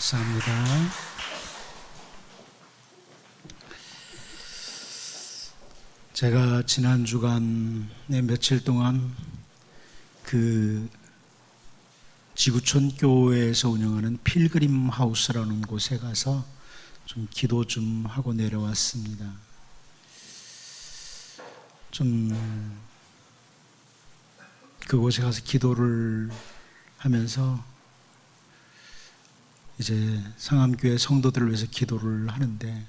감사합니다. 제가 지난 주간에 며칠 동안 그 지구촌 교회에서 운영하는 필그림 하우스라는 곳에 가서 좀 기도 좀 하고 내려왔습니다. 좀 그곳에 가서 기도를 하면서 이제 상암교회 성도들을 위해서 기도를 하는데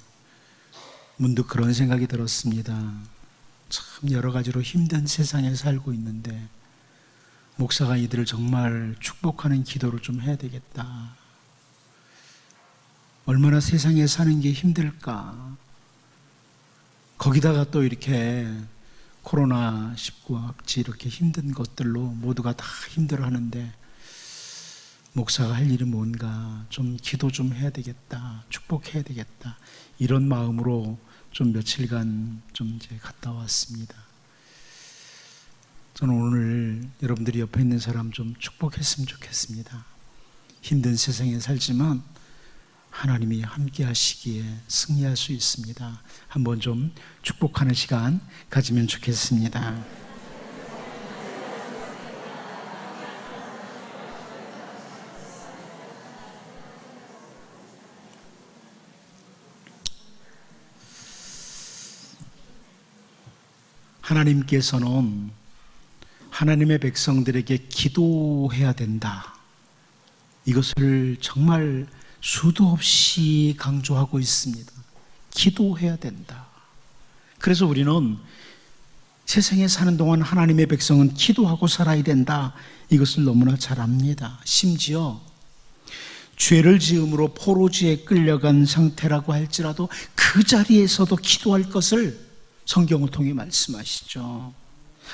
문득 그런 생각이 들었습니다. 참 여러 가지로 힘든 세상에 살고 있는데 목사가 이들을 정말 축복하는 기도를 좀 해야 되겠다. 얼마나 세상에 사는 게 힘들까. 거기다가 또 이렇게 코로나19 악지 이렇게 힘든 것들로 모두가 다 힘들어하는데 목사가 할 일이 뭔가 좀 기도 좀 해야 되겠다. 축복해야 되겠다. 이런 마음으로 좀 며칠간 좀 이제 갔다 왔습니다. 저는 오늘 여러분들이 옆에 있는 사람 좀 축복했으면 좋겠습니다. 힘든 세상에 살지만 하나님이 함께 하시기에 승리할 수 있습니다. 한번 좀 축복하는 시간 가지면 좋겠습니다. 하나님께서는 하나님의 백성들에게 기도해야 된다. 이것을 정말 수도 없이 강조하고 있습니다. 기도해야 된다. 그래서 우리는 세상에 사는 동안 하나님의 백성은 기도하고 살아야 된다. 이것을 너무나 잘 압니다. 심지어 죄를 지음으로 포로지에 끌려간 상태라고 할지라도 그 자리에서도 기도할 것을 성경을 통해 말씀하시죠.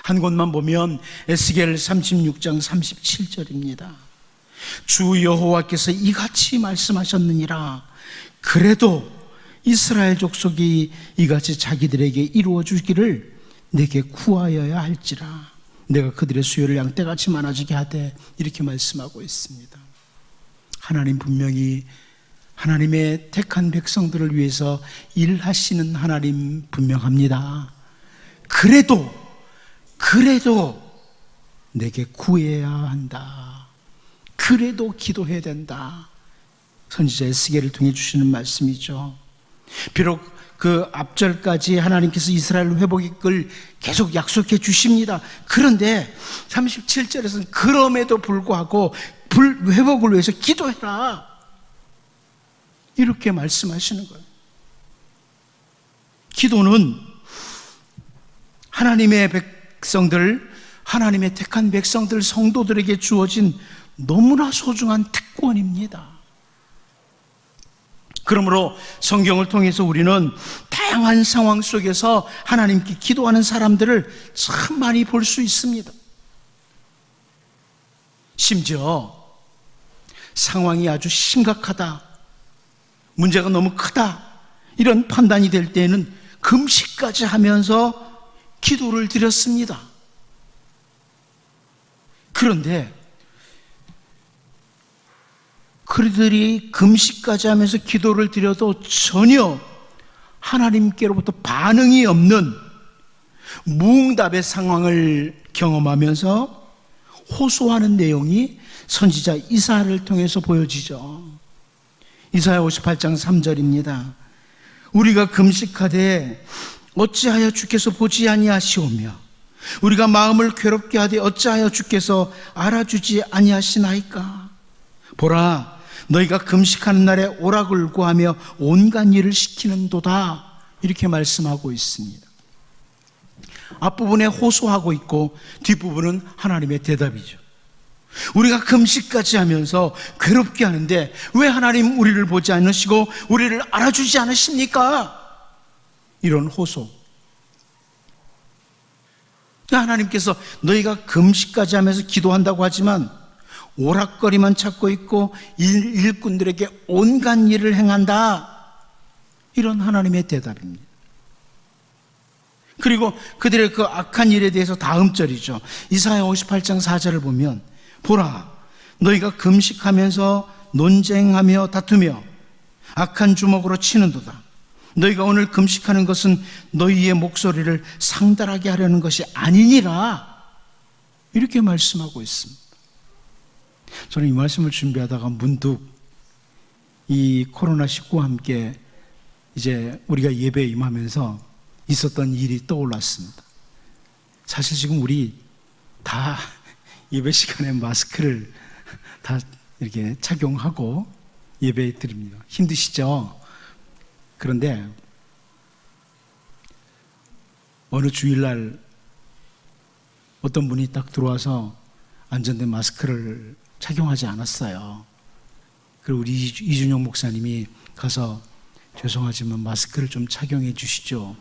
한 곳만 보면 에스겔 36장 37절입니다. 주 여호와께서 이같이 말씀하셨느니라. 그래도 이스라엘 족속이 이같이 자기들에게 이루어 주기를 내게 구하여야 할지라. 내가 그들의 수요를 양떼같이 많아지게 하되, 이렇게 말씀하고 있습니다. 하나님 분명히 하나님의 택한 백성들을 위해서 일하시는 하나님 분명합니다. 그래도 내게 구해야 한다. 그래도 기도해야 된다. 선지자 에스겔을 통해 주시는 말씀이죠. 비록 그 앞절까지 하나님께서 이스라엘 회복을 계속 약속해 주십니다. 그런데 37절에서는 그럼에도 불구하고 회복을 위해서 기도해라, 이렇게 말씀하시는 거예요. 기도는 하나님의 백성들, 하나님의 택한 백성들, 성도들에게 주어진 너무나 소중한 특권입니다. 그러므로 성경을 통해서 우리는 다양한 상황 속에서 하나님께 기도하는 사람들을 참 많이 볼 수 있습니다. 심지어 상황이 아주 심각하다, 문제가 너무 크다, 이런 판단이 될 때에는 금식까지 하면서 기도를 드렸습니다. 그런데 그들이 금식까지 하면서 기도를 드려도 전혀 하나님께로부터 반응이 없는 무응답의 상황을 경험하면서 호소하는 내용이 선지자 이사야를 통해서 보여지죠. 이사야 58장 3절입니다. 우리가 금식하되 어찌하여 주께서 보지 아니하시오며 우리가 마음을 괴롭게 하되 어찌하여 주께서 알아주지 아니하시나이까. 보라, 너희가 금식하는 날에 오락을 구하며 온갖 일을 시키는도다. 이렇게 말씀하고 있습니다. 앞부분에 호소하고 있고 뒷부분은 하나님의 대답이죠. 우리가 금식까지 하면서 괴롭게 하는데 왜 하나님 우리를 보지 않으시고 우리를 알아주지 않으십니까? 이런 호소. 하나님께서 너희가 금식까지 하면서 기도한다고 하지만 오락거리만 찾고 있고 일꾼들에게 온갖 일을 행한다. 이런 하나님의 대답입니다. 그리고 그들의 그 악한 일에 대해서 다음 절이죠. 이사야 58장 4절을 보면 보라, 너희가 금식하면서 논쟁하며 다투며 악한 주먹으로 치는도다. 너희가 오늘 금식하는 것은 너희의 목소리를 상달하게 하려는 것이 아니니라. 이렇게 말씀하고 있습니다. 저는 이 말씀을 준비하다가 문득 이 코로나19와 함께 이제 우리가 예배에 임하면서 있었던 일이 떠올랐습니다. 사실 지금 우리 다 예배 시간에 마스크를 다 이렇게 착용하고 예배 드립니다. 힘드시죠? 그런데 어느 주일날 어떤 분이 딱 들어와서 안전된 마스크를 착용하지 않았어요. 그리고 우리 이준영 목사님이 가서 죄송하지만 마스크를 좀 착용해 주시죠.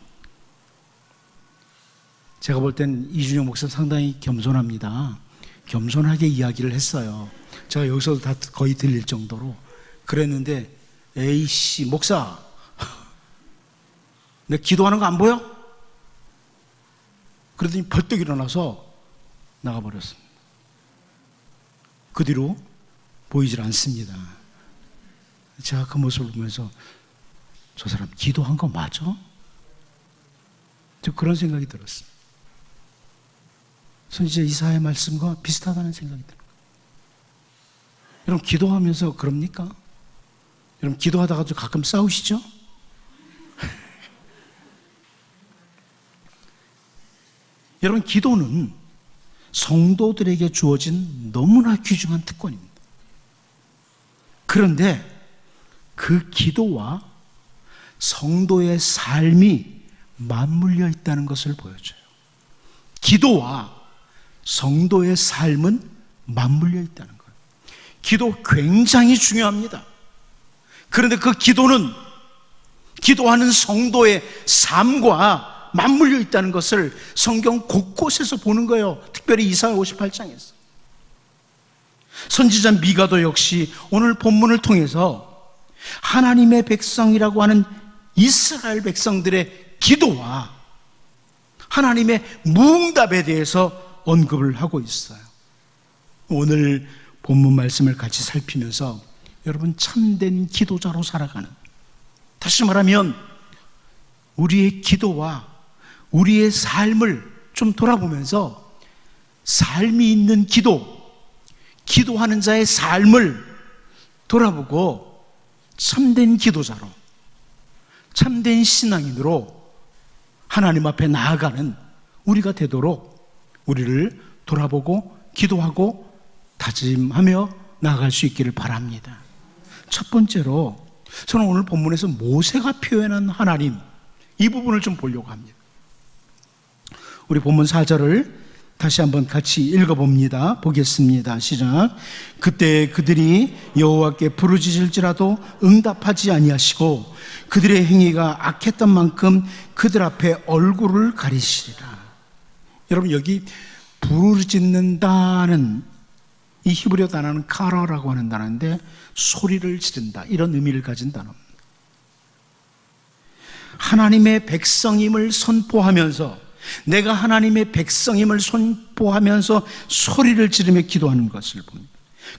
제가 볼 땐 이준영 목사 상당히 겸손합니다. 겸손하게 이야기를 했어요. 제가 여기서도 다 거의 들릴 정도로 그랬는데, 에이씨 목사, 내 기도하는 거 안 보여? 그러더니 벌떡 일어나서 나가버렸습니다. 그 뒤로 보이질 않습니다. 제가 그 모습을 보면서 저 사람 기도한 거 맞아? 저 그런 생각이 들었습니다. 선지자 이사야의 말씀과 비슷하다는 생각이 들어요. 여러분 기도하면서 그럽니까? 여러분 기도하다가도 가끔 싸우시죠? 여러분 기도는 성도들에게 주어진 너무나 귀중한 특권입니다. 그런데 그 기도와 성도의 삶이 맞물려 있다는 것을 보여줘요. 기도와 성도의 삶은 맞물려 있다는 거예요. 기도 굉장히 중요합니다. 그런데 그 기도는 기도하는 성도의 삶과 맞물려 있다는 것을 성경 곳곳에서 보는 거예요. 특별히 이사야 58장에서. 선지자 미가도 역시 오늘 본문을 통해서 하나님의 백성이라고 하는 이스라엘 백성들의 기도와 하나님의 무응답에 대해서 언급을 하고 있어요. 오늘 본문 말씀을 같이 살피면서 여러분 참된 기도자로 살아가는, 다시 말하면 우리의 기도와 우리의 삶을 좀 돌아보면서 삶이 있는 기도하는 자의 삶을 돌아보고 참된 기도자로, 참된 신앙인으로 하나님 앞에 나아가는 우리가 되도록 우리를 돌아보고 기도하고 다짐하며 나아갈 수 있기를 바랍니다. 첫 번째로 저는 오늘 본문에서 모세가 표현한 하나님, 이 부분을 좀 보려고 합니다. 우리 본문 4절을 다시 한번 같이 읽어봅니다. 보겠습니다. 시작. 그때 그들이 여호와께 부르짖을지라도 응답하지 아니하시고 그들의 행위가 악했던 만큼 그들 앞에 얼굴을 가리시리라. 여러분 여기 부르짖는다는 이 히브리어 단어는 카라라고 하는 단어인데 소리를 지른다, 이런 의미를 가진 단어입니다. 하나님의 백성임을 선포하면서, 내가 하나님의 백성임을 선포하면서 소리를 지르며 기도하는 것을 봅니다.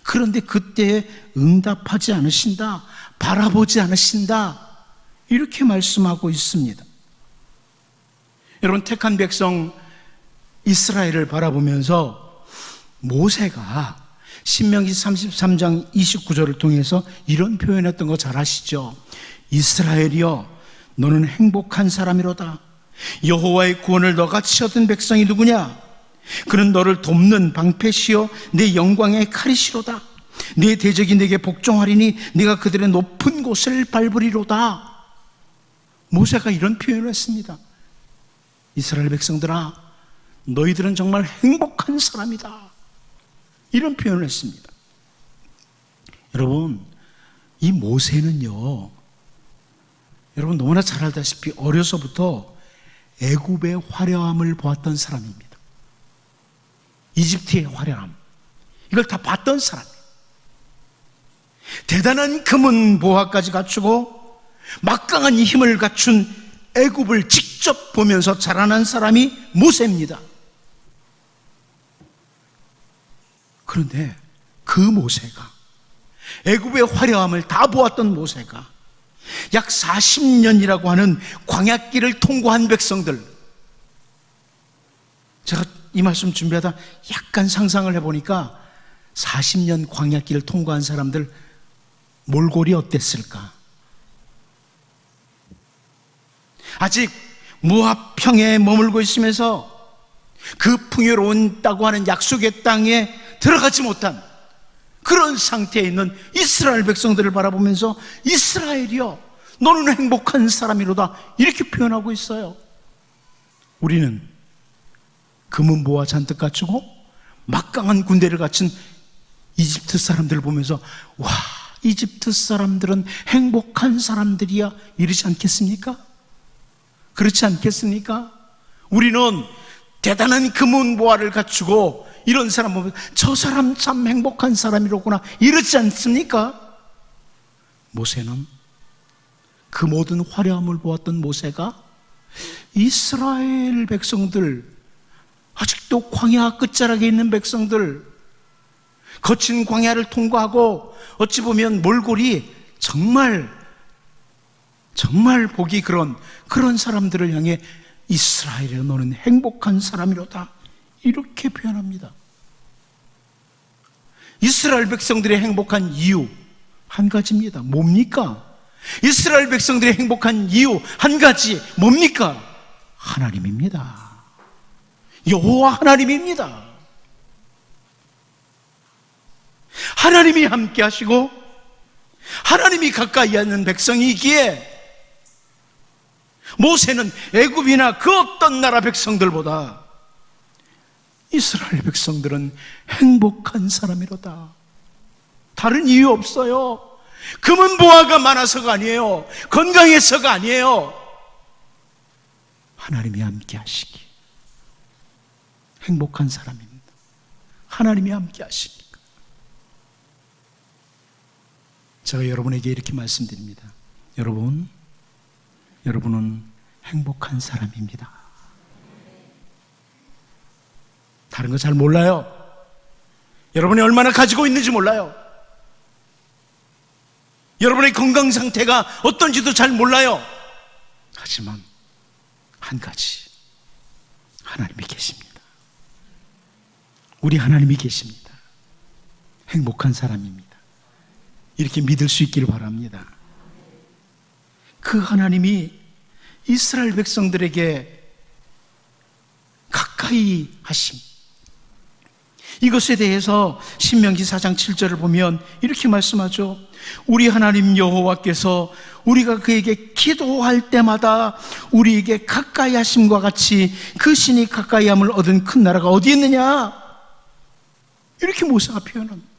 그런데 그때에 응답하지 않으신다, 바라보지 않으신다, 이렇게 말씀하고 있습니다. 여러분 택한 백성 이스라엘을 바라보면서 모세가 신명기 33장 29절을 통해서 이런 표현했던 거 잘 아시죠? 이스라엘이여 너는 행복한 사람이로다. 여호와의 구원을 너같이 얻은 백성이 누구냐? 그는 너를 돕는 방패시요 내 영광의 칼이시로다. 네 대적이 네게 복종하리니 네가 그들의 높은 곳을 밟으리로다. 모세가 이런 표현을 했습니다. 이스라엘 백성들아, 너희들은 정말 행복한 사람이다, 이런 표현을 했습니다. 여러분 이 모세는요, 여러분 너무나 잘 알다시피 어려서부터 애굽의 화려함을 보았던 사람입니다. 이집트의 화려함, 이걸 다 봤던 사람이에요. 대단한 금은 보화까지 갖추고 막강한 힘을 갖춘 애굽을 직접 보면서 자라난 사람이 모세입니다. 그런데 그 모세가 애굽의 화려함을 다 보았던 모세가 약 40년이라고 하는 광야길을 통과한 백성들, 제가 이 말씀 준비하다 약간 상상을 해보니까 40년 광야길을 통과한 사람들 몰골이 어땠을까? 아직 모압 평야에 머물고 있으면서 그 풍요로웠다고 하는 약속의 땅에 들어가지 못한 그런 상태에 있는 이스라엘 백성들을 바라보면서 이스라엘이여 너는 행복한 사람이로다 이렇게 표현하고 있어요. 우리는 금은보화 잔뜩 갖추고 막강한 군대를 갖춘 이집트 사람들을 보면서 와, 이집트 사람들은 행복한 사람들이야 이러지 않겠습니까? 그렇지 않겠습니까? 우리는 대단한 금은보화를 갖추고 이런 사람 보면 저 사람 참 행복한 사람이로구나 이러지 않습니까? 모세는 그 모든 화려함을 보았던 모세가 이스라엘 백성들, 아직도 광야 끝자락에 있는 백성들, 거친 광야를 통과하고 어찌 보면 몰골이 정말 보기 그런 사람들을 향해 이스라엘에 너는 행복한 사람이로다 이렇게 표현합니다. 이스라엘 백성들의 행복한 이유 한 가지입니다. 뭡니까? 이스라엘 백성들의 행복한 이유 한 가지 뭡니까? 하나님입니다. 여호와 하나님입니다. 하나님이 함께 하시고 하나님이 가까이 하는 백성이기에 모세는 애굽이나 그 어떤 나라 백성들보다 이스라엘 백성들은 행복한 사람이로다. 다른 이유 없어요. 금은보화가 많아서가 아니에요. 건강해서가 아니에요. 하나님이 함께 하시기 행복한 사람입니다. 하나님이 함께 하시니까. 제가 여러분에게 이렇게 말씀드립니다. 여러분은 행복한 사람입니다. 다른 거 잘 몰라요. 여러분이 얼마나 가지고 있는지 몰라요. 여러분의 건강 상태가 어떤지도 잘 몰라요. 하지만 한 가지, 하나님이 계십니다. 우리 하나님이 계십니다. 행복한 사람입니다. 이렇게 믿을 수 있기를 바랍니다. 그 하나님이 이스라엘 백성들에게 가까이 하심, 이것에 대해서 신명기 4장 7절을 보면 이렇게 말씀하죠. 우리 하나님 여호와께서 우리가 그에게 기도할 때마다 우리에게 가까이 하심과 같이 그 신이 가까이 함을 얻은 큰 나라가 어디 있느냐? 이렇게 모세가 표현합니다.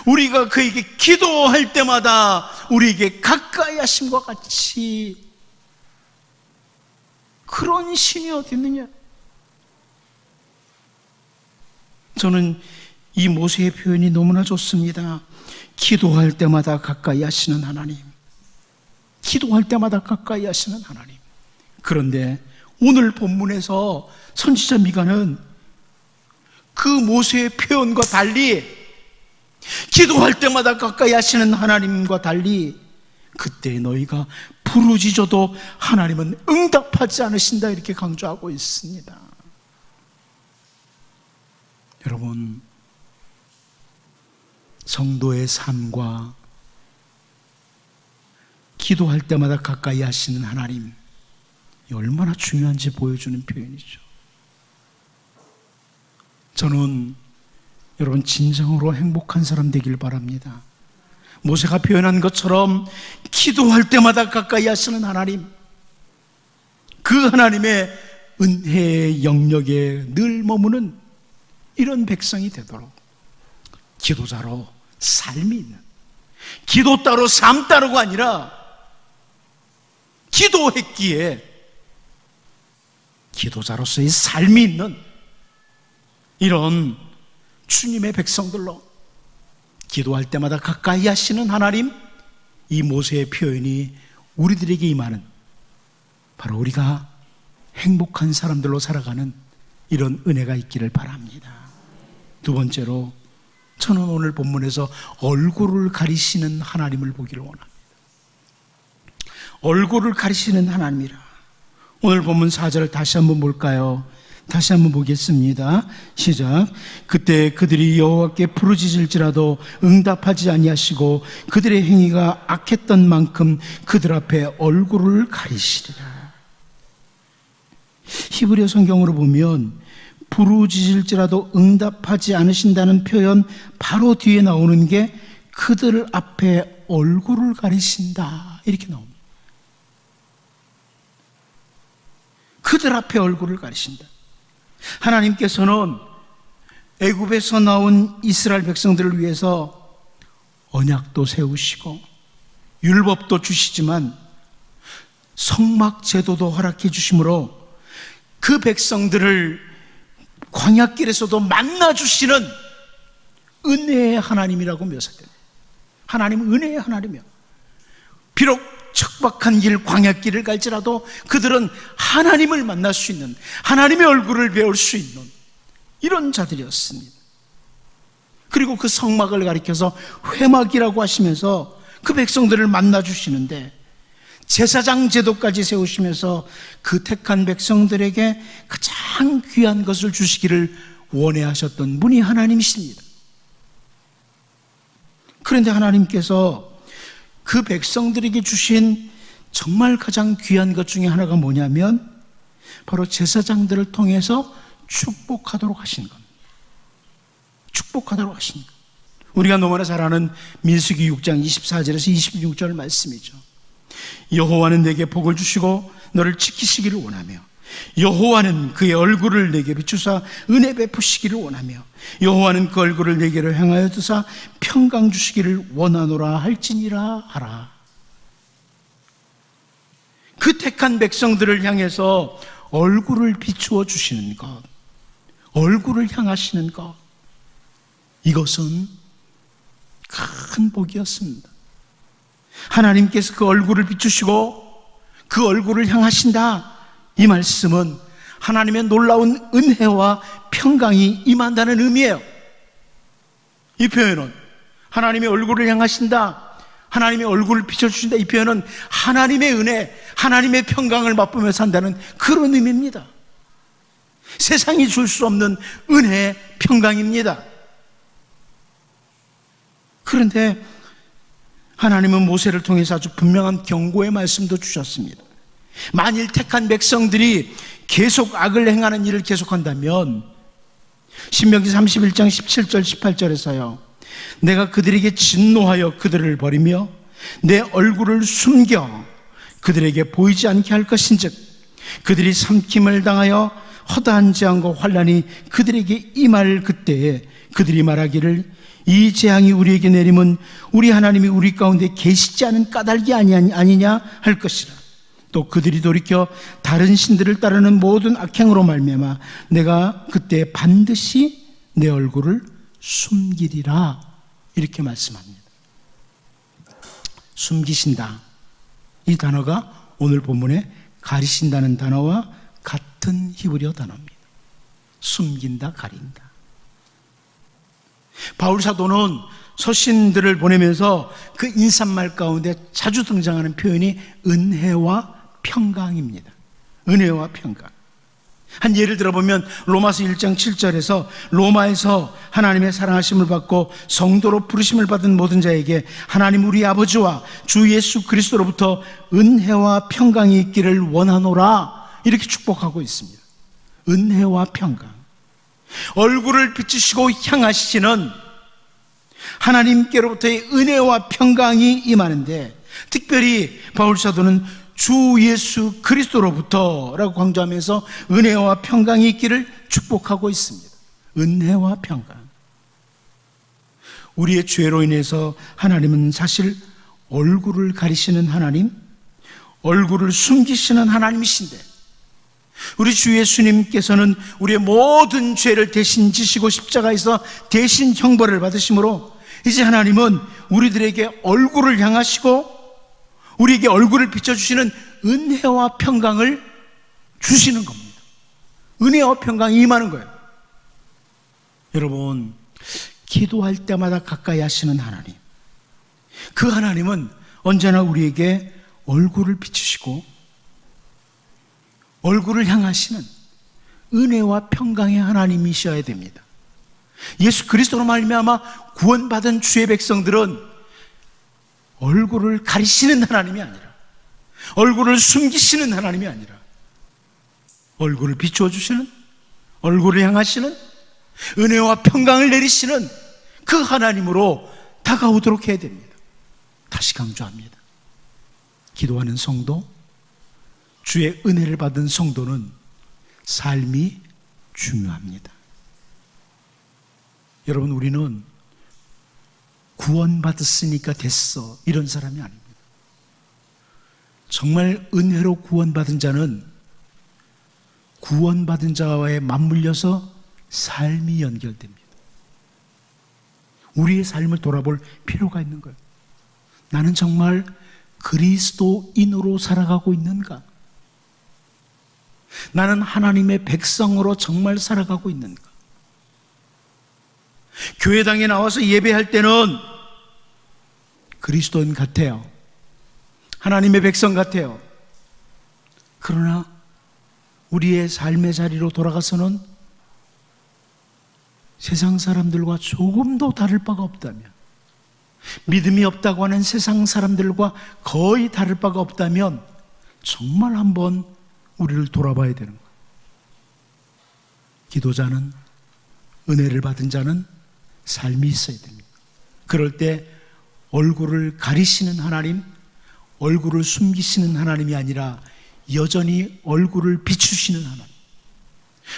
우리가 그에게 기도할 때마다 우리에게 가까이 하심과 같이 그런 신이 어디 있느냐? 저는 이 모세의 표현이 너무나 좋습니다. 기도할 때마다 가까이 하시는 하나님, 기도할 때마다 가까이 하시는 하나님. 그런데 오늘 본문에서 선지자 미가는 그 모세의 표현과 달리, 기도할 때마다 가까이 하시는 하나님과 달리, 그때 너희가 부르짖어도 하나님은 응답하지 않으신다 이렇게 강조하고 있습니다. 여러분, 성도의 삶과 기도할 때마다 가까이 하시는 하나님, 얼마나 중요한지 보여주는 표현이죠. 저는 여러분 진정으로 행복한 사람 되길 바랍니다. 모세가 표현한 것처럼 기도할 때마다 가까이 하시는 하나님, 그 하나님의 은혜의 영역에 늘 머무는 이런 백성이 되도록 기도자로 삶이 있는, 기도 따로 삶 따로가 아니라 기도했기에 기도자로서의 삶이 있는 이런 주님의 백성들로, 기도할 때마다 가까이 하시는 하나님, 이 모세의 표현이 우리들에게 임하는, 바로 우리가 행복한 사람들로 살아가는 이런 은혜가 있기를 바랍니다. 두 번째로, 저는 오늘 본문에서 얼굴을 가리시는 하나님을 보기를 원합니다. 얼굴을 가리시는 하나님이라. 오늘 본문 4절을 다시 한번 볼까요? 다시 한번 보겠습니다. 시작. 그때 그들이 여호와께 부르짖을지라도 응답하지 아니하시고 그들의 행위가 악했던 만큼 그들 앞에 얼굴을 가리시리라. 히브리어 성경으로 보면 부르짖을지라도 응답하지 않으신다는 표현 바로 뒤에 나오는 게 그들 앞에 얼굴을 가리신다 이렇게 나옵니다. 그들 앞에 얼굴을 가리신다. 하나님께서는 애굽에서 나온 이스라엘 백성들을 위해서 언약도 세우시고 율법도 주시지만 성막 제도도 허락해 주심으로 그 백성들을 광야길에서도 만나주시는 은혜의 하나님이라고 묘사됩니다. 하나님은 은혜의 하나님이요. 비록 척박한 길 광야길을 갈지라도 그들은 하나님을 만날 수 있는, 하나님의 얼굴을 배울 수 있는 이런 자들이었습니다. 그리고 그 성막을 가리켜서 회막이라고 하시면서 그 백성들을 만나주시는데 제사장 제도까지 세우시면서 그 택한 백성들에게 가장 귀한 것을 주시기를 원해하셨던 분이 하나님이십니다. 그런데 하나님께서 그 백성들에게 주신 정말 가장 귀한 것 중에 하나가 뭐냐면 바로 제사장들을 통해서 축복하도록 하신 겁니다. 축복하도록 하신 것. 우리가 너무나 잘 아는 민수기 6장 24절에서 26절 말씀이죠. 여호와는 내게 복을 주시고 너를 지키시기를 원하며 여호와는 그의 얼굴을 내게 비추사 은혜 베푸시기를 원하며 여호와는 그 얼굴을 내게로 향하여 두사 평강 주시기를 원하노라 할지니라 하라. 그 택한 백성들을 향해서 얼굴을 비추어 주시는 것, 얼굴을 향하시는 것, 이것은 큰 복이었습니다. 하나님께서 그 얼굴을 비추시고 그 얼굴을 향하신다, 이 말씀은 하나님의 놀라운 은혜와 평강이 임한다는 의미예요. 이 표현은 하나님의 얼굴을 향하신다, 하나님의 얼굴을 비춰주신다, 이 표현은 하나님의 은혜, 하나님의 평강을 맛보며 산다는 그런 의미입니다. 세상이 줄 수 없는 은혜의 평강입니다. 그런데 하나님은 모세를 통해서 아주 분명한 경고의 말씀도 주셨습니다. 만일 택한 백성들이 계속 악을 행하는 일을 계속한다면 신명기 31장 17절 18절에서요 내가 그들에게 진노하여 그들을 버리며 내 얼굴을 숨겨 그들에게 보이지 않게 할 것인즉 그들이 삼킴을 당하여 허다한 재앙과 환난이 그들에게 임할 그때에 그들이 말하기를 이 재앙이 우리에게 내림은 우리 하나님이 우리 가운데 계시지 않은 까닭이 아니냐 할 것이라. 또 그들이 돌이켜 다른 신들을 따르는 모든 악행으로 말미암아 내가 그때 반드시 내 얼굴을 숨기리라. 이렇게 말씀합니다. 숨기신다, 이 단어가 오늘 본문에 가리신다는 단어와 같은 히브리어 단어입니다. 숨긴다, 가린다. 바울 사도는 서신들을 보내면서 그 인사말 가운데 자주 등장하는 표현이 은혜와 평강입니다. 은혜와 평강. 한 예를 들어보면 로마서 1장 7절에서 로마에서 하나님의 사랑하심을 받고 성도로 부르심을 받은 모든 자에게 하나님 우리 아버지와 주 예수 그리스도로부터 은혜와 평강이 있기를 원하노라, 이렇게 축복하고 있습니다. 은혜와 평강. 얼굴을 비추시고 향하시는 하나님께로부터의 은혜와 평강이 임하는데 특별히 바울 사도는 주 예수 그리스도로부터라고 강조하면서 은혜와 평강이 있기를 축복하고 있습니다. 은혜와 평강. 우리의 죄로 인해서 하나님은 사실 얼굴을 가리시는 하나님, 얼굴을 숨기시는 하나님이신데 우리 주 예수님께서는 우리의 모든 죄를 대신 지시고 십자가에서 대신 형벌을 받으심으로 이제 하나님은 우리들에게 얼굴을 향하시고 우리에게 얼굴을 비춰주시는 은혜와 평강을 주시는 겁니다. 은혜와 평강이 임하는 거예요. 여러분, 기도할 때마다 가까이 하시는 하나님, 그 하나님은 언제나 우리에게 얼굴을 비추시고 얼굴을 향하시는 은혜와 평강의 하나님이셔야 됩니다. 예수 그리스도로 말미암아 구원받은 주의 백성들은 얼굴을 가리시는 하나님이 아니라, 얼굴을 숨기시는 하나님이 아니라, 얼굴을 비추어 주시는, 얼굴을 향하시는, 은혜와 평강을 내리시는 그 하나님으로 다가오도록 해야 됩니다. 다시 강조합니다. 기도하는 성도, 주의 은혜를 받은 성도는 삶이 중요합니다. 여러분, 우리는 구원받았으니까 됐어, 이런 사람이 아닙니다. 정말 은혜로 구원받은 자는 구원받은 자와의 맞물려서 삶이 연결됩니다. 우리의 삶을 돌아볼 필요가 있는 거예요. 나는 정말 그리스도인으로 살아가고 있는가? 나는 하나님의 백성으로 정말 살아가고 있는가? 교회당에 나와서 예배할 때는 그리스도인 같아요. 하나님의 백성 같아요. 그러나 우리의 삶의 자리로 돌아가서는 세상 사람들과 조금도 다를 바가 없다면, 믿음이 없다고 하는 세상 사람들과 거의 다를 바가 없다면 정말 한번 우리를 돌아봐야 되는 거예요. 기도자는, 은혜를 받은 자는 삶이 있어야 됩니다. 그럴 때 얼굴을 가리시는 하나님, 얼굴을 숨기시는 하나님이 아니라 여전히 얼굴을 비추시는 하나님,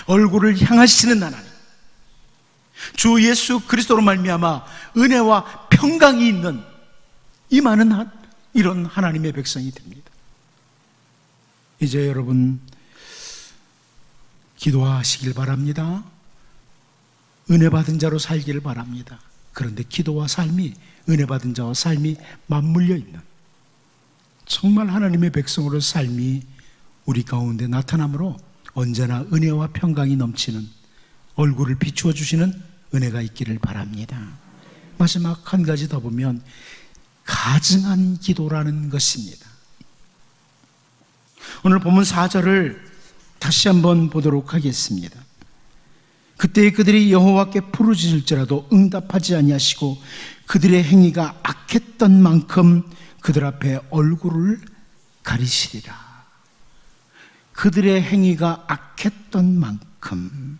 얼굴을 향하시는 하나님, 주 예수 그리스도로 말미암아 은혜와 평강이 있는 임하는 이런 하나님의 백성이 됩니다. 이제 여러분 기도하시길 바랍니다. 은혜 받은 자로 살기를 바랍니다. 그런데 기도와 삶이, 은혜 받은 자와 삶이 맞물려 있는 정말 하나님의 백성으로 삶이 우리 가운데 나타나므로 언제나 은혜와 평강이 넘치는, 얼굴을 비추어 주시는 은혜가 있기를 바랍니다. 마지막 한 가지 더 보면 가증한 기도라는 것입니다. 오늘 본문 4절을 다시 한번 보도록 하겠습니다. 그때 그들이 여호와께 부르짖을지라도 응답하지 아니하시고 그들의 행위가 악했던 만큼 그들 앞에 얼굴을 가리시리라. 그들의 행위가 악했던 만큼.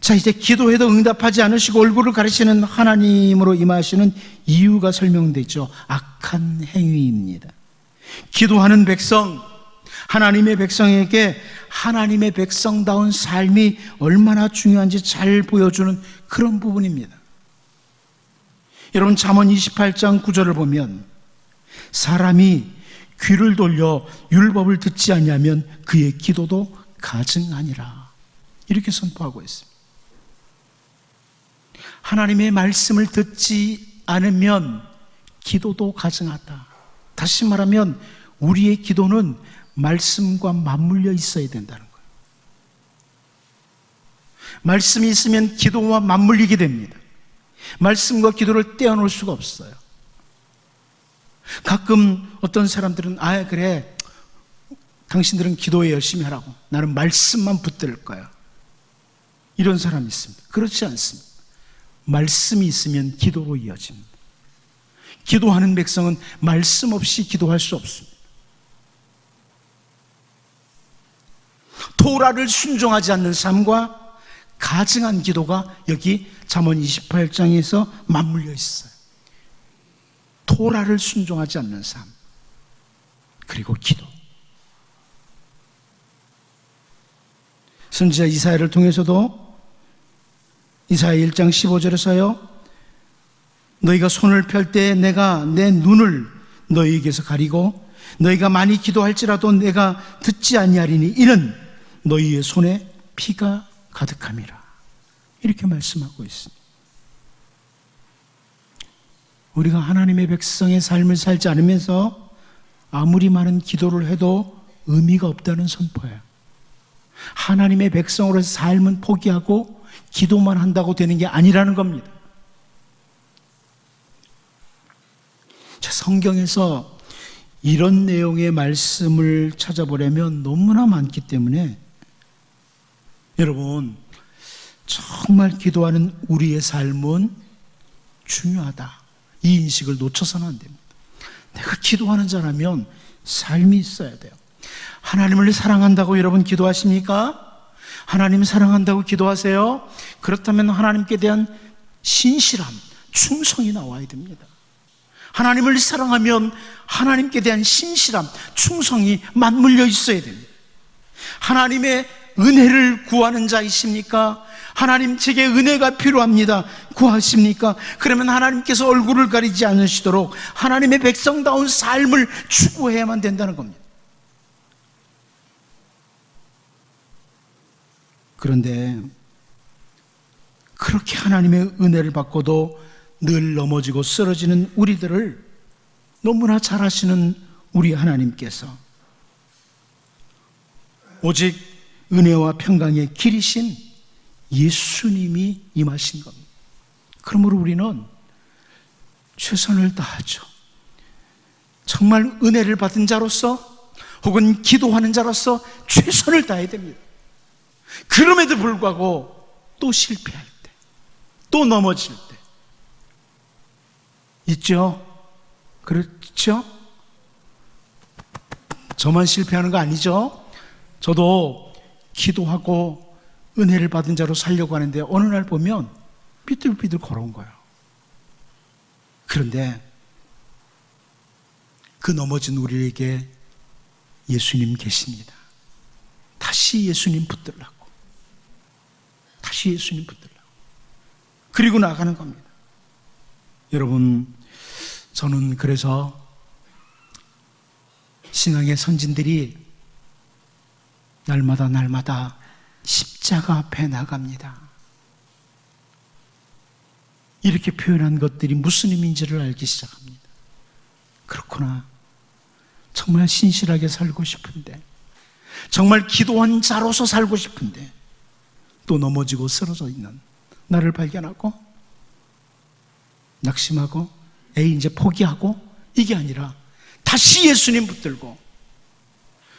자, 이제 기도해도 응답하지 않으시고 얼굴을 가리시는 하나님으로 임하시는 이유가 설명되어 있죠. 악한 행위입니다. 기도하는 백성, 하나님의 백성에게 하나님의 백성다운 삶이 얼마나 중요한지 잘 보여주는 그런 부분입니다. 여러분, 잠언 28장 9절을 보면 사람이 귀를 돌려 율법을 듣지 아니하면 그의 기도도 가증하니라, 이렇게 선포하고 있습니다. 하나님의 말씀을 듣지 않으면 기도도 가증하다. 다시 말하면 우리의 기도는 말씀과 맞물려 있어야 된다는 거예요. 말씀이 있으면 기도와 맞물리게 됩니다. 말씀과 기도를 떼어놓을 수가 없어요. 가끔 어떤 사람들은 그래, 당신들은 기도에 열심히 하라고, 나는 말씀만 붙들 거야, 이런 사람이 있습니다. 그렇지 않습니다. 말씀이 있으면 기도로 이어집니다. 기도하는 백성은 말씀 없이 기도할 수 없습니다. 토라를 순종하지 않는 삶과 가증한 기도가 여기 잠언 28장에서 맞물려 있어요. 토라를 순종하지 않는 삶, 그리고 기도. 선지자 이사야를 통해서도 이사야 1장 15절에서요, 너희가 손을 펼 때 내가 내 눈을 너희에게서 가리고 너희가 많이 기도할지라도 내가 듣지 아니하리니 이는 너희의 손에 피가 가득함이라, 이렇게 말씀하고 있습니다. 우리가 하나님의 백성의 삶을 살지 않으면서 아무리 많은 기도를 해도 의미가 없다는 선포예요. 하나님의 백성으로서 삶은 포기하고 기도만 한다고 되는 게 아니라는 겁니다. 자, 성경에서 이런 내용의 말씀을 찾아보려면 너무나 많기 때문에 여러분, 정말 기도하는 우리의 삶은 중요하다. 이 인식을 놓쳐서는 안 됩니다. 내가 기도하는 자라면 삶이 있어야 돼요. 하나님을 사랑한다고 여러분 기도하십니까? 하나님 사랑한다고 기도하세요? 그렇다면 하나님께 대한 신실함, 충성이 나와야 됩니다. 하나님을 사랑하면 하나님께 대한 신실함, 충성이 맞물려 있어야 됩니다. 하나님의 은혜를 구하는 자이십니까? 하나님 제게 은혜가 필요합니다. 구하십니까? 그러면 하나님께서 얼굴을 가리지 않으시도록 하나님의 백성다운 삶을 추구해야만 된다는 겁니다. 그런데 그렇게 하나님의 은혜를 받고도 늘 넘어지고 쓰러지는 우리들을 너무나 잘 아시는 우리 하나님께서 오직 은혜와 평강의 길이신 예수님이 임하신 겁니다. 그러므로 우리는 최선을 다하죠. 정말 은혜를 받은 자로서 혹은 기도하는 자로서 최선을 다해야 됩니다. 그럼에도 불구하고 또 실패할 때, 또 넘어질 때 있죠? 그렇죠? 저만 실패하는 거 아니죠? 저도 기도하고 은혜를 받은 자로 살려고 하는데 어느 날 보면 삐뚤삐뚤 걸어온 거예요. 그런데 그 넘어진 우리에게 예수님 계십니다. 다시 예수님 붙들라고. 다시 예수님 붙들라고. 그리고 나가는 겁니다. 여러분, 저는 그래서 신앙의 선진들이 날마다 십자가 앞에 나갑니다. 이렇게 표현한 것들이 무슨 의미인지를 알기 시작합니다. 그렇구나. 정말 신실하게 살고 싶은데, 정말 기도한 자로서 살고 싶은데 또 넘어지고 쓰러져 있는 나를 발견하고 낙심하고 이제 포기하고 이게 아니라 다시 예수님 붙들고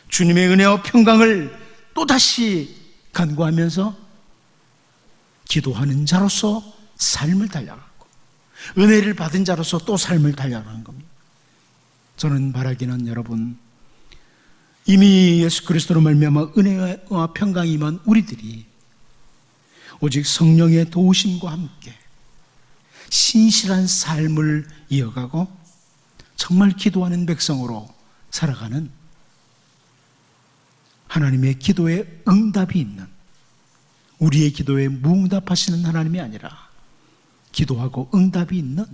주님의 은혜와 평강을 또다시 간구하면서 기도하는 자로서 삶을 달려가고 은혜를 받은 자로서 또 삶을 달려가는 겁니다. 저는 바라기는 여러분, 이미 예수 그리스도로 말미암아 은혜와 평강이 임한 우리들이 오직 성령의 도우심과 함께 신실한 삶을 이어가고 정말 기도하는 백성으로 살아가는 하나님의 기도에 응답이 있는, 우리의 기도에 무응답하시는 하나님이 아니라 기도하고 응답이 있는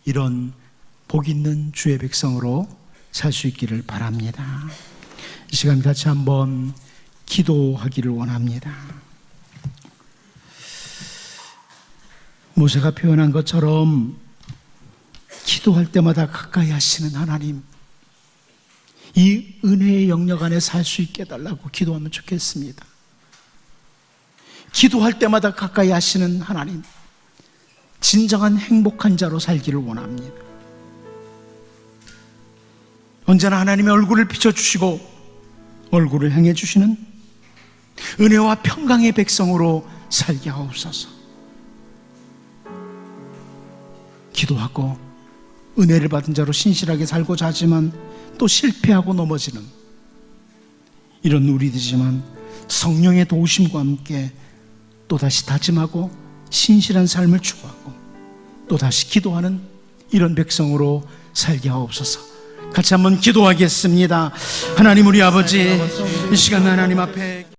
이런 복 있는 주의 백성으로 살 수 있기를 바랍니다. 이 시간 같이 한번 기도하기를 원합니다. 모세가 표현한 것처럼 기도할 때마다 가까이 하시는 하나님, 이 은혜의 영역 안에 살 수 있게 해달라고 기도하면 좋겠습니다. 기도할 때마다 가까이 하시는 하나님, 진정한 행복한 자로 살기를 원합니다. 언제나 하나님의 얼굴을 비춰주시고 얼굴을 향해 주시는 은혜와 평강의 백성으로 살게 하옵소서. 기도하고 은혜를 받은 자로 신실하게 살고자 하지만 또 실패하고 넘어지는 이런 우리들이지만 성령의 도우심과 함께 또다시 다짐하고 신실한 삶을 추구하고 또다시 기도하는 이런 백성으로 살게 하옵소서. 같이 한번 기도하겠습니다. 하나님, 우리 아버지, 이 시간 하나님 앞에